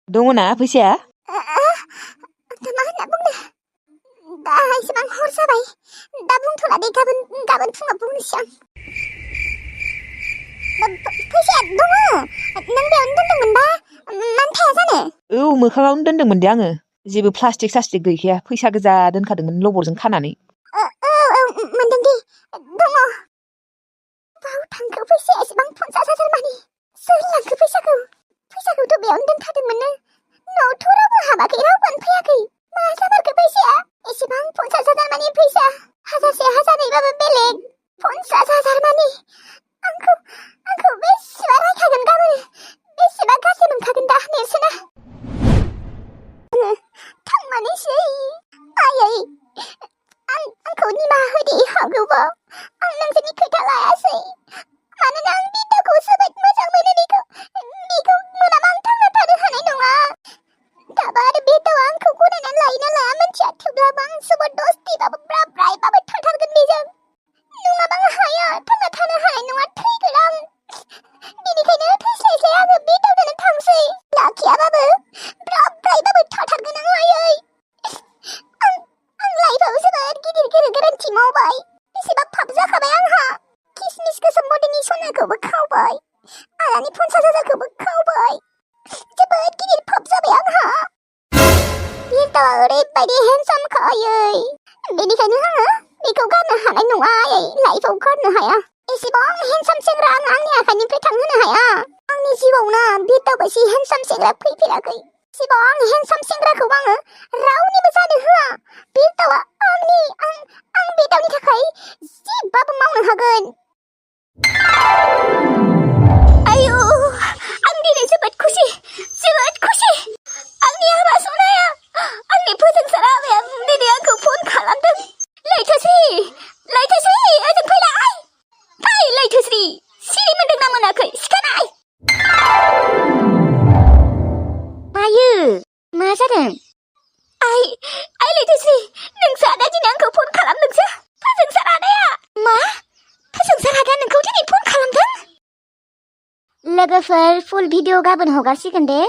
दङ ना फैसाया? मा होनना बुंनो? दा एसेबां हर जाबाय। दा बुंथ'ला दे, गाबोन फुङाव बुंनोसै आं। फैसाया दङ। नों बेयावनो दोनदोंमोन बा? मानो थाया जानो? औ, मोखाङावनो दोनदोंमोन दे आङो। जेबो प्लास्टिक सास्टिक गैखाया, फैसा गोजा दोनखादोंमोन लबरजों खानानै। औ, मोनदों दे। दङ। बाव थांखो फैसाया एसेबां 50,000 मानि? सोर लांखो फैसाखौ? फैसाखौथ' बेयावनो दोनखादोंमोन। न'आवथ' रावबो हाबाखै, रावबोआनो फैयाखै। मा जामारखो फैसाया? एसेबां 50,000 मानि फैसा? हाजारसे हाजारनैबाबो बेलेग। 50,000 मानि? आंखौ बेसेबा रायखागोन गाबोन? बेसेबा गाज्रि मोनखागोन दा नेरसोना? थांमारनोसै। आयै, आंखौ निमाहा होदे हागौबा। आं नोंसोरनि खोथा लायासै। मानोना आं बिदाखौ जोबोद मोजां मोनो। बेखौ मोनाबा आं थांना थानो हानाय नङा। दाबा आरो बिदावा आंखौ गनायनानै लायो ना लाया मिथिया, थेवब्लाबो आं जबरदस्तिबाबो ब्रायबाबो थाथारगोन बेजों। नङाबा आं हाया, थांना थानो हानाय नङा, थैगोन आं। बेनिखायनो थैस्लायस्लाय आङो बिदावनो थांसै। लाखियाबाबो ब्रायबाबो थाथारगोन आं। आयै, आं लाइफआव जोबोद गिदिर गोरोन्थि मावबाय। बेसेबा पाप जाखाबाय आंहा। किसमिस गोसोम मदेनि सनाखौबो खावबाय, आयानि 50,000खौबो खावबाय। जोबोद गिदिर पाप जाबाय आंहा। बिदावा ओरैबायदि हेन्डसामखा आयै। बेनिखायनो आङो बेखौ गारनो हानाय नङा आयै, लाइफआव गारनो हाया। एसेबां हेन्डसाम सेंग्रा आं आंनि आखाइनिफ्राय थांहोनो हाया। आंनि जिउआव ना बिदाबायदि हेन्डसाम सेंग्रा फैफेराखै। एसेबां हेन्डसाम सेंग्राखौ आङो रावनिबो जानो होआ। बिदावा आं बिदावनि थाखाय जेब्बाबो मावनो हागोन। आयौ, आं दिनै जोबोद खुसि। आंनि हाबा सनाया, आंनि फोजोंसार हाबाया दिनै आंखौ फन खालामदों। लैथोस्रि, ओजों फैलाय। फै लैथोस्रि, सिरि मोनदों ना मोनाखै? सिखारनाय। मायो? मा जादों? आइ लैथोस्रि, नोंसो आदा दिनै आंखौ फन खालामदोंसो। फोजोंसार आदाया। मा? फोजोंसार आदाया नोंखौ दिनै फन खालामदों? लोगोफोर, फुल भिडिअ गाबोन हगारसिगोन दे।